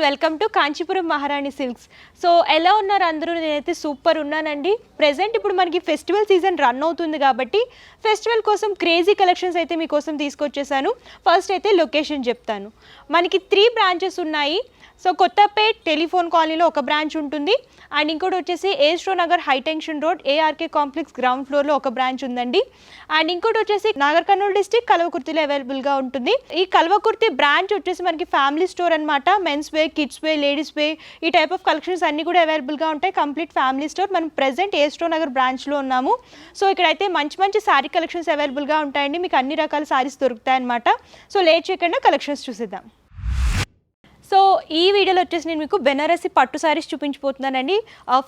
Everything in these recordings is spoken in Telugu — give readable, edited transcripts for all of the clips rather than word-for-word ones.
వెల్కమ్ టు కాంచీపురం మహారాణి సిల్క్స్. సో ఎలా ఉన్నారు అందరూ? నేనైతే సూపర్ ఉన్నానండి. ప్రెజెంట్ ఇప్పుడు మనకి ఫెస్టివల్ సీజన్ రన్ అవుతుంది కాబట్టి ఫెస్టివల్ కోసం క్రేజీ కలెక్షన్స్ అయితే మీకోసం తీసుకొచ్చేసాను. ఫస్ట్ అయితే లొకేషన్ చెప్తాను. మనకి 3 బ్రాంచెస్ ఉన్నాయి. సో కొత్తపేట్ టెలిఫోన్ కాలనీలో ఒక బ్రాంచ్ ఉంటుంది, అండ్ ఇంకోటి వచ్చేసి astro Nagar high tension road ARK complex ground ఫ్లోర్లో ఒక బ్రాంచ్ ఉందండి. అండ్ ఇంకోటి వచ్చేసి నాగర్ కర్నూలు డిస్ట్రిక్ట్ కల్వకుర్తిలో అవైలబుల్గా ఉంటుంది. ఈ కల్వకుర్తి బ్రాంచ్ వచ్చేసి మనకి ఫ్యామిలీ స్టోర్ అనమాట. మెన్స్ వే, కిడ్స్ వే, లేడీస్ వే ఈ టైప్ ఆఫ్ కలెక్షన్స్ అన్ని కూడా అవైలబుల్గా ఉంటాయి. Complete family store. మనం ప్రెజెంట్ ఏస్ట్రో నగర్ బ్రాంచ్లో ఉన్నాము. సో ఇక్కడైతే మంచి మంచి శారీ కలెక్షన్స్ అవైలబుల్గా ఉంటాయండి. మీకు అన్ని రకాల శారీస్ దొరుకుతాయి అనమాట. సో లేట్ చేయకుండా కలెక్షన్స్ చూసేద్దాం. సో ఈ వీడియోలో వచ్చేసి నేను మీకు బెనారసి పట్టు శారీస్ చూపించిపోతున్నానండి.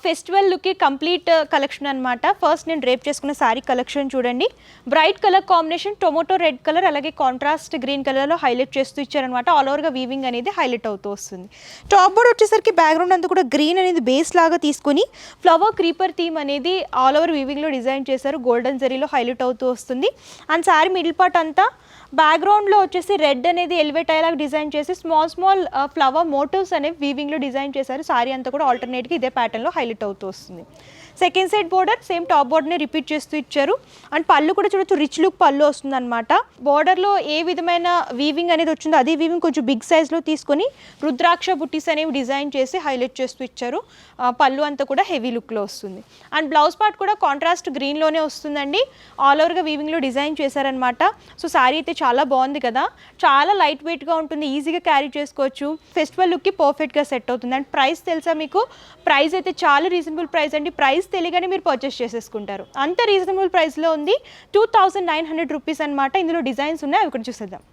ఫెస్టివల్ లుక్కి కంప్లీట్ కలెక్షన్ అనమాట. ఫస్ట్ నేను డ్రేప్ చేసుకున్న శారీ కలెక్షన్ చూడండి. Bright colour combination, tomato red colour, అలాగే కాంట్రాస్ట్ గ్రీన్ కలర్లో హైలైట్ చేస్తూ ఇచ్చారనమాట. ఆల్ ఓవర్గా వీవింగ్ అనేది హైలైట్ అవుతూ వస్తుంది. టాప్ బోర్డ్ వచ్చేసరికి బ్యాక్గ్రౌండ్ అంతా కూడా గ్రీన్ అనేది బేస్ లాగా తీసుకుని ఫ్లవర్ క్రీపర్ థీమ్ అనేది ఆల్ ఓవర్ వీవింగ్లో డిజైన్ చేశారు. గోల్డెన్ జరీలో హైలైట్ అవుతూ వస్తుంది. అండ్ శారీ మిడిల్ పార్ట్ అంతా బ్యాక్గ్రౌండ్లో వచ్చేసి రెడ్ అనేది ఎలివేట్ అయ్యేలాగా డిజైన్ చేసి స్మాల్ ఫ్లవర్ మోటివ్స్ అనేవి వీవింగ్లో డిజైన్ చేశారు. సారీ అంతా కూడా ఆల్టర్నేట్గా ఇదే ప్యాటర్న్లో హైలైట్ అవుతూ వస్తుంది. Second side border same top బోర్డర్ని రిపీట్ చేస్తూ ఇచ్చారు. అండ్ పళ్ళు కూడా చూడొచ్చు, రిచ్ లుక్ పళ్ళు వస్తుంది అనమాట. బోర్డర్లో ఏ విధమైన వీవింగ్ అనేది వచ్చిందో అదే వీవింగ్ కొంచెం బిగ్ సైజ్లో తీసుకొని రుద్రాక్ష బుట్టీస్ అనేవి డిజైన్ చేసి హైలైట్ చేస్తూ ఇచ్చారు. పళ్ళు అంతా కూడా హెవీ లుక్లో వస్తుంది. అండ్ బ్లౌజ్ పార్ట్ కూడా కాంట్రాస్ట్ గ్రీన్లోనే వస్తుందండి. ఆల్ ఓవర్గా వీవింగ్లో డిజైన్ చేశారనమాట. సో శారీ అయితే చాలా బాగుంది కదా, చాలా లైట్ వెయిట్గా ఉంటుంది, ఈజీగా క్యారీ చేసుకోవచ్చు. ఫెస్టివల్ లుక్కి పర్ఫెక్ట్గా సెట్ అవుతుంది. అండ్ ప్రైస్ తెలుసా మీకు? ప్రైస్ అయితే చాలా రీజనబుల్ ప్రైస్ అండి. ప్రైస్ తెలియగానే మీరు పర్చేస్ చేసేసుకుంటారు. అంత రీజనబుల్ ప్రైస్లో ఉంది. 2900 రూపీస్ అనమాట. ఇందులో డిజైన్స్ ఉన్నాయి, అవి కూడా చూసేద్దాం.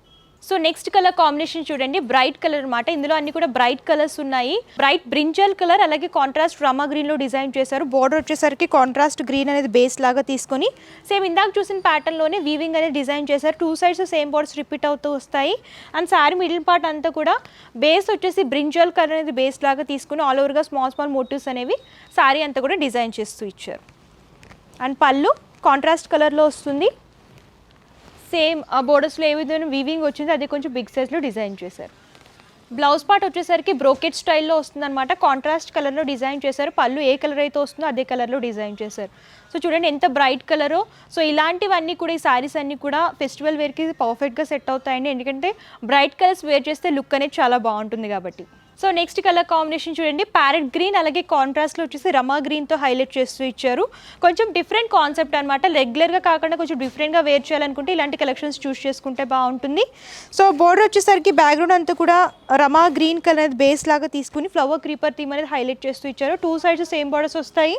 సో నెక్స్ట్ కలర్ కాంబినేషన్ చూడండి, బ్రైట్ కలర్ అనమాట. ఇందులో అన్ని కూడా బ్రైట్ కలర్స్ ఉన్నాయి. బ్రైట్ బ్రింజల్ కలర్, అలాగే కాంట్రాస్ట్ రమా గ్రీన్లో డిజైన్ చేశారు. బోర్డర్ వచ్చేసరికి కాంట్రాస్ట్ గ్రీన్ అనేది బేస్ లాగా తీసుకొని సేమ్ ఇందాక చూసిన ప్యాటర్న్లోనే వీవింగ్ అనేది డిజైన్ చేశారు. 2 సైడ్స్ సేమ్ బోర్డర్స్ రిపీట్ అవుతూ వస్తాయి. అండ్ శారీ మిడిల్ పార్ట్ అంతా కూడా బేస్ వచ్చేసి బ్రింజల్ కలర్ అనేది బేస్ లాగా తీసుకుని ఆల్ ఓవర్గా స్మాల్ మోటివ్స్ అనేవి శారీ అంతా కూడా డిజైన్ చేస్తూ ఇచ్చారు. అండ్ పళ్ళు కాంట్రాస్ట్ కలర్లో వస్తుంది. సేమ్ బోర్డర్స్లో ఏ విధంగా వీవింగ్ వచ్చిందో అది కొంచెం బిగ్ సైజ్లో డిజైన్ చేశారు. బ్లౌజ్ పార్ట్ వచ్చేసరికి బ్రోకెట్ స్టైల్లో వస్తుందన్నమాట. కాంట్రాస్ట్ కలర్లో డిజైన్ చేశారు. పళ్ళు ఏ కలర్ అయితే వస్తుందో అదే కలర్లో డిజైన్ చేశారు. సో చూడండి ఎంత బ్రైట్ కలరో. సో ఇలాంటివన్నీ కూడా ఈ శారీస్ అన్నీ కూడా ఫెస్టివల్ వేర్కి పర్ఫెక్ట్గా సెట్ అవుతాయండి. ఎందుకంటే బ్రైట్ కలర్స్ వేర్ చేస్తే లుక్ అనేది చాలా బాగుంటుంది కాబట్టి. సో నెక్స్ట్ కలర్ కాంబినేషన్ చూడండి, ప్యారెట్ గ్రీన్ అలాగే కాంట్రాస్ట్లో వచ్చేసి రమా గ్రీన్తో హైలైట్ చేస్తూ ఇచ్చారు. కొంచెం డిఫరెంట్ కాన్సెప్ట్ అనమాట. రెగ్యులర్గా కాకుండా కొంచెం డిఫరెంట్గా వేర్ చేయాలనుకుంటే ఇలాంటి కలెక్షన్స్ చూస్ చేసుకుంటే బాగుంటుంది. సో బోర్డర్ వచ్చేసరికి బ్యాక్గ్రౌండ్ అంతా కూడా రమా గ్రీన్ కలర్ అనేది బేస్ లాగా తీసుకుని ఫ్లవర్ క్రీపర్ థీమ్ అనేది హైలైట్ చేస్తూ ఇచ్చారు. 2 సైడ్స్ సేమ్ బోర్డర్స్ వస్తాయి.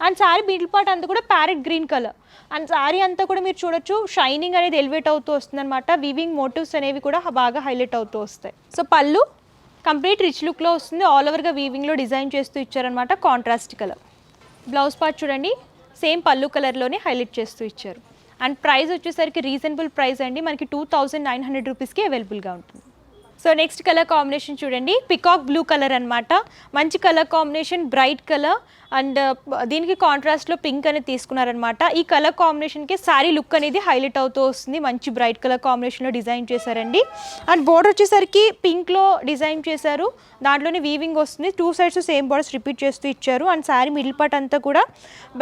అండ్ శారీ మిడిల్ పార్ట్ అంతా కూడా parrot green colour. And sari అంతా కూడా మీరు చూడొచ్చు షైనింగ్ అనేది ఎలివేట్ అవుతూ వస్తుంది అనమాట. వీవింగ్ మోటివ్స్ అనేవి కూడా బాగా హైలైట్ అవుతూ వస్తాయి. సో పళ్ళు కంప్లీట్ రిచ్ లుక్లో వస్తుంది. ఆల్ ఓవర్గా వీవింగ్లో డిజైన్ చేస్తూ ఇచ్చారనమాట. Contrast colour. బ్లౌజ్ పార్ట్ చూడండి సేమ్ పళ్ళు కలర్లోనే హైలైట్ చేస్తూ ఇచ్చారు. అండ్ ప్రైస్ వచ్చేసరికి రీజనబుల్ ప్రైస్ అండి. మనకి 2900 రూపీస్కి అవైలబుల్గా ఉంటుంది. సో నెక్స్ట్ కలర్ కాంబినేషన్ చూడండి, పికాక్ బ్లూ కలర్ అనమాట. మంచి colour combination, bright colour. And దీనికి కాంట్రాస్ట్లో పింక్ అనేది తీసుకున్నారనమాట. ఈ కలర్ కాంబినేషన్కి శారీ లుక్ అనేది హైలైట్ అవుతూ వస్తుంది. మంచి బ్రైట్ కలర్ కాంబినేషన్లో డిజైన్ చేశారండి. అండ్ బోర్డర్ వచ్చేసరికి పింక్లో డిజైన్ చేశారు. దాంట్లోనే వీవింగ్ వస్తుంది. 2 సైడ్స్ సేమ్ బోర్డర్స్ రిపీట్ చేస్తూ ఇచ్చారు. అండ్ శారీ మిడిల్ పార్ట్ అంతా కూడా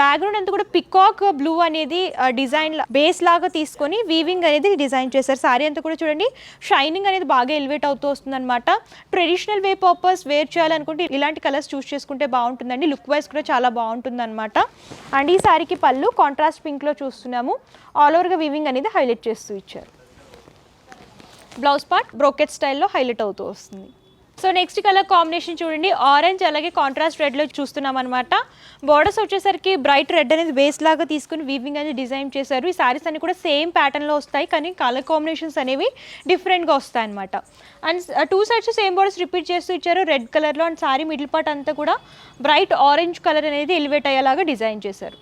బ్యాక్గ్రౌండ్ అంతా కూడా పికాక్ బ్లూ అనేది డిజైన్ బేస్ లాగా తీసుకొని వీవింగ్ అనేది డిజైన్ చేశారు. శారీ అంతా కూడా చూడండి షైనింగ్ అనేది బాగా ఎలివేట్ అవుతూ వస్తుంది అనమాట. ట్రెడిషనల్ వే పర్పస్ వేర్ చేయాలనుకుంటే ఇలాంటి కలర్స్ చూస్ చేసుకుంటే బాగుంటుందండి. లుక్ వైజ్ కూడా చాలా బాగుంటుంది అనమాట. అండ్ ఈ శారీకి పళ్ళు కాంట్రాస్ట్ పింక్లో చూస్తున్నాము. ఆల్ ఓవర్గా వీవింగ్ అనేది హైలైట్ చేస్తూ ఇచ్చారు. బ్లౌజ్ పార్ట్ బ్రోకెట్ స్టైల్లో హైలైట్ అవుతూ వస్తుంది. సో నెక్స్ట్ కలర్ కాంబినేషన్ చూడండి, ఆరెంజ్ అలాగే కాంట్రాస్ట్ రెడ్లో చూస్తున్నాం అనమాట. బోర్డర్స్ వచ్చేసరికి బ్రైట్ రెడ్ అనేది బేస్ లాగా తీసుకుని వీవింగ్ అనేది డిజైన్ చేశారు. ఈ శారీస్ అన్ని కూడా సేమ్ ప్యాటర్న్లో వస్తాయి, కానీ కలర్ కాంబినేషన్స్ అనేవి డిఫరెంట్గా వస్తాయి అనమాట. And 2 sides same borders repeat చేస్తూ ఇచ్చారు రెడ్ కలర్లో. అండ్ శారీ మిడిల్ పార్ట్ అంతా కూడా బ్రైట్ ఆరెంజ్ కలర్ అనేది ఎలివేట్ అయ్యేలాగా డిజైన్ చేశారు.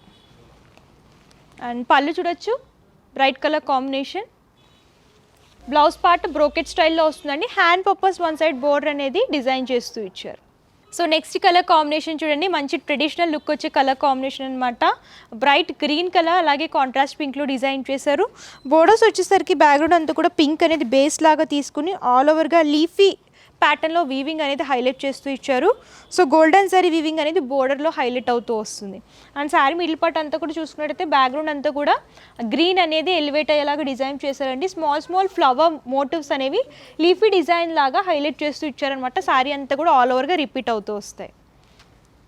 అండ్ పళ్ళు చూడొచ్చు bright colour combination. Blouse part brocade స్టైల్లో వస్తుందండి. హ్యాండ్ పర్పస్ 1 సైడ్ బోర్డర్ అనేది డిజైన్ చేస్తూ ఇచ్చారు. సో నెక్స్ట్ కలర్ కాంబినేషన్ చూడండి, మంచి ట్రెడిషనల్ లుక్ వచ్చే కలర్ కాంబినేషన్ అనమాట. బ్రైట్ గ్రీన్ కలర్ అలాగే కాంట్రాస్ట్ పింక్లో డిజైన్ చేశారు. బోర్డర్స్ వచ్చేసరికి బ్యాక్గ్రౌండ్ అంతా కూడా పింక్ అనేది బేస్ లాగా తీసుకుని ఆల్ ఓవర్గా లీఫీ ప్యాటర్న్లో వీవింగ్ అనేది హైలైట్ చేస్తూ ఇచ్చారు. సో గోల్డెన్ జరీ వీవింగ్ అనేది బోర్డర్లో హైలైట్ అవుతూ వస్తుంది. అండ్ శారీ మిడిల్ పార్ట్ అంతా కూడా చూసుకున్నట్టయితే బ్యాక్గ్రౌండ్ అంతా కూడా గ్రీన్ అనేది ఎలివేట్ అయ్యేలాగా డిజైన్ చేశారండి. స్మాల్ ఫ్లవర్ మోటివ్స్ అనేవి లీఫీ డిజైన్ లాగా హైలైట్ చేస్తూ ఇచ్చారనమాట. శారీ అంతా కూడా ఆల్ ఓవర్గా రిపీట్ అవుతూ వస్తాయి.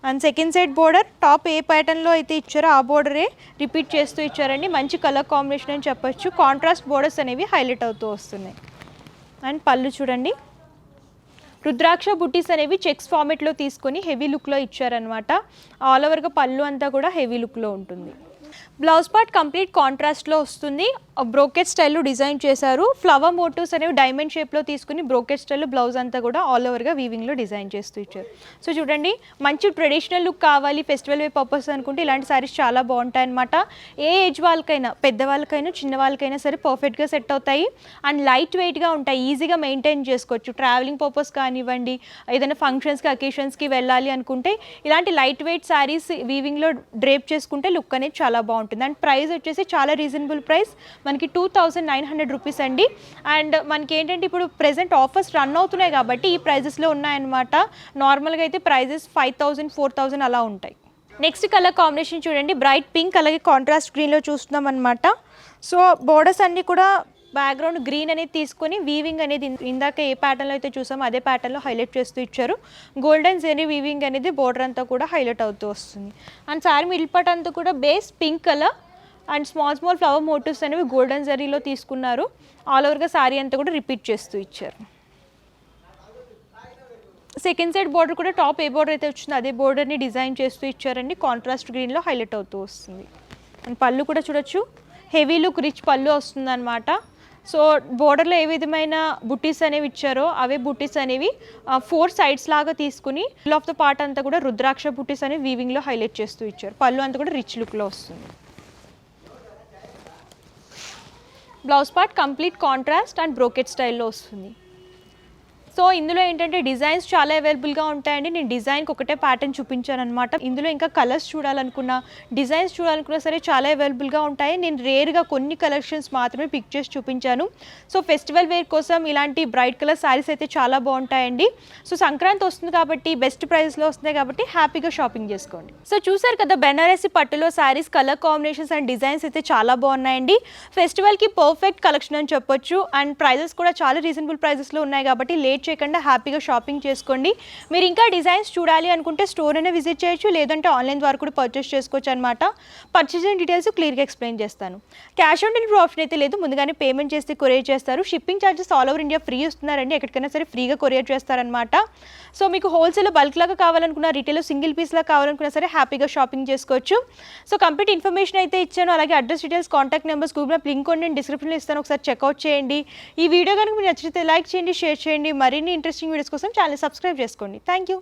And second side border top ఏ ప్యాటర్న్లో అయితే ఇచ్చారో ఆ బోర్డరే రిపీట్ చేస్తూ ఇచ్చారండి. మంచి కలర్ కాంబినేషన్ అని చెప్పొచ్చు. కాంట్రాస్ట్ బోర్డర్స్ అనేవి హైలైట్ అవుతూ వస్తున్నాయి. అండ్ పళ్ళు చూడండి, రుద్రాక్ష బుట్టీస్ అనేవి చెక్స్ ఫార్మెట్లో తీసుకొని హెవీ లుక్లో ఇచ్చారనమాట. ఆల్ ఓవర్గా పళ్ళు అంతా కూడా హెవీ లుక్లో ఉంటుంది. బ్లౌజ్ పార్ట్ కంప్లీట్ కాంట్రాస్ట్లో వస్తుంది. బ్రోకెట్ స్టైల్లో డిజైన్ చేశారు. ఫ్లవర్ మోటివ్స్ అనేవి డైమండ్ షేప్లో తీసుకుని బ్రోకెట్ స్టైల్లో బ్లౌజ్ అంతా కూడా ఆల్ ఓవర్గా వీవింగ్లో డిజైన్ చేస్తూ ఇచ్చారు. సో చూడండి, మంచి ట్రెడిషనల్ లుక్ కావాలి ఫెస్టివల్ వే పర్పస్ అనుకుంటే ఇలాంటి సారీస్ చాలా బాగుంటాయి అనమాట. ఏ ఏజ్ వాళ్ళకైనా, పెద్దవాళ్ళకైనా చిన్న వాళ్ళకైనా సరే పర్ఫెక్ట్గా సెట్ అవుతాయి. అండ్ లైట్ వెయిట్గా ఉంటాయి, ఈజీగా మెయింటైన్ చేసుకోవచ్చు. ట్రావెలింగ్ పర్పస్ కానివ్వండి, ఏదైనా ఫంక్షన్స్కి అకేషన్స్కి వెళ్ళాలి అనుకుంటే ఇలాంటి లైట్ వెయిట్ సారీస్ వీవింగ్లో డ్రేప్ చేసుకుంటే లుక్ అనేది చాలా బాగుంటుంది. అండ్ ప్రైస్ వచ్చేసి చాలా రీజనబుల్ ప్రైస్, మనకి 2900 రూపీస్ అండి. అండ్ మనకి ఏంటంటే ఇప్పుడు ప్రెసెంట్ ఆఫర్స్ రన్ అవుతున్నాయి కాబట్టి ఈ ప్రైజెస్లో ఉన్నాయన్నమాట. నార్మల్గా అయితే ప్రైజెస్ 5000, 4000 అలా ఉంటాయి. నెక్స్ట్ కలర్ కాంబినేషన్ చూడండి, బ్రైట్ పింక్ అలాగే కాంట్రాస్ట్ గ్రీన్లో చూస్తున్నాం అనమాట. సో బోర్డర్స్ అన్నీ కూడా బ్యాక్గ్రౌండ్ గ్రీన్ అనేది తీసుకొని వీవింగ్ అనేది ఇందాక ఏ ప్యాటర్న్లో అయితే చూసామో అదే ప్యాటర్న్లో హైలైట్ చేస్తూ ఇచ్చారు. గోల్డెన్ జెరీ వీవింగ్ అనేది బోర్డర్ అంతా కూడా హైలైట్ అవుతూ వస్తుంది. అండ్ సారీ మిడిల్ పార్ట్ అంతా కూడా base pink colour and small flower motifs అనేవి గోల్డెన్ జరీలో తీసుకున్నారు. ఆల్ ఓవర్గా సారీ అంతా కూడా రిపీట్ చేస్తూ ఇచ్చారు. సెకండ్ సైడ్ బోర్డర్ కూడా టాప్ ఏ బోర్డర్ అయితే వచ్చిందో అదే బోర్డర్ని డిజైన్ చేస్తూ ఇచ్చారండి. కాంట్రాస్ట్ గ్రీన్లో హైలైట్ అవుతూ వస్తుంది. అండ్ పళ్ళు కూడా చూడొచ్చు, హెవీ లుక్ రిచ్ పళ్ళు వస్తుంది అనమాట. సో బోర్డర్లో ఏ విధమైన బుట్టీస్ అనేవి ఇచ్చారో అవే బుట్టీస్ అనేవి 4 సైడ్స్ లాగా తీసుకుని మిడిల్ ఆఫ్ ద పార్ట్ అంతా కూడా రుద్రాక్ష బుట్టీస్ అనేవి వీవింగ్లో హైలైట్ చేస్తూ ఇచ్చారు. పళ్ళు అంతా కూడా రిచ్ లుక్లో వస్తుంది. Blouse part complete contrast and brocade స్టైల్లో వస్తుంది. సో ఇందులో ఏంటంటే డిజైన్స్ చాలా అవైలబుల్గా ఉంటాయండి. నేను డిజైన్కి ఒకటే ప్యాటర్న్ చూపించాను అనమాట. ఇందులో ఇంకా కలర్స్ చూడాలనుకున్నా, డిజైన్స్ చూడాలనుకున్నా సరే చాలా అవైలబుల్గా ఉంటాయి. నేను రేర్గా కొన్ని కలెక్షన్స్ మాత్రమే పిక్ చేసి చూపించాను. సో ఫెస్టివల్ వేర్ కోసం ఇలాంటి బ్రైట్ కలర్ శారీస్ అయితే చాలా బాగుంటాయండి. సో సంక్రాంతి వస్తుంది కాబట్టి బెస్ట్ ప్రైస్లో వస్తున్నాయి కాబట్టి హ్యాపీగా షాపింగ్ చేసుకోండి. సో చూసారు కదా, బెనారసి పట్టులో saris colour combinations and designs అయితే చాలా బాగున్నాయండి. ఫెస్టివల్కి పర్ఫెక్ట్ కలెక్షన్ అని చెప్పొచ్చు. అండ్ ప్రైజెస్ కూడా చాలా రీజనబుల్ ప్రైజెస్లో ఉన్నాయి కాబట్టి లేట్ చేయకుండా హ్యాపీగా షాపింగ్ చేసుకోండి. మీరు ఇంకా డిజైన్స్ చూడాలి అనుకుంటే స్టోర్ అయినా విజిట్ చేయొచ్చు, లేదంటే ఆన్లైన్ ద్వారా కూడా పర్చేస్ చేసుకోవచ్చు అనమాట. పర్చేసింగ్ డీటెయిల్స్ క్లియర్గా ఎక్స్ప్లెయిన్ చేస్తాను. క్యాష్ ఆన్ డెలివరీ ఆప్షన్ అయితే లేదు, ముందుగానే పేమెంట్ చేస్తే కొరియర్ చేస్తారు. Shipping charges all over India free ఇస్తున్నారండి, ఎక్కడికైనా సరే ఫ్రీగా కొరియర్ చేస్తారనమాట. సో మీకు హోల్సేల్ బల్క్ లాగా కావాలనుకున్నా, రీటైల్ సింగిల్ పీస్ లాగా కావాలనుకున్నా సరే హ్యాపీగా షాపింగ్ చేసుకోవచ్చు. సో కంప్లీట్ ఇన్ఫర్మేషన్ అయితే ఇచ్చాను, అలాగే address details, contact numbers, Google map link నేను డిస్క్రిప్షన్లో ఇస్తాను, ఒకసారి చెక్అవుట్ చేయండి. ఈ వీడియో కనుక మీకు నచ్చితే లైక్ చేయండి, షేర్ చేయండి. మరిన్ని ఇంట్రెస్టింగ్ వీడియోస్ కోసం ఛానల్ సబ్స్క్రైబ్ చేసుకోండి. Thank you.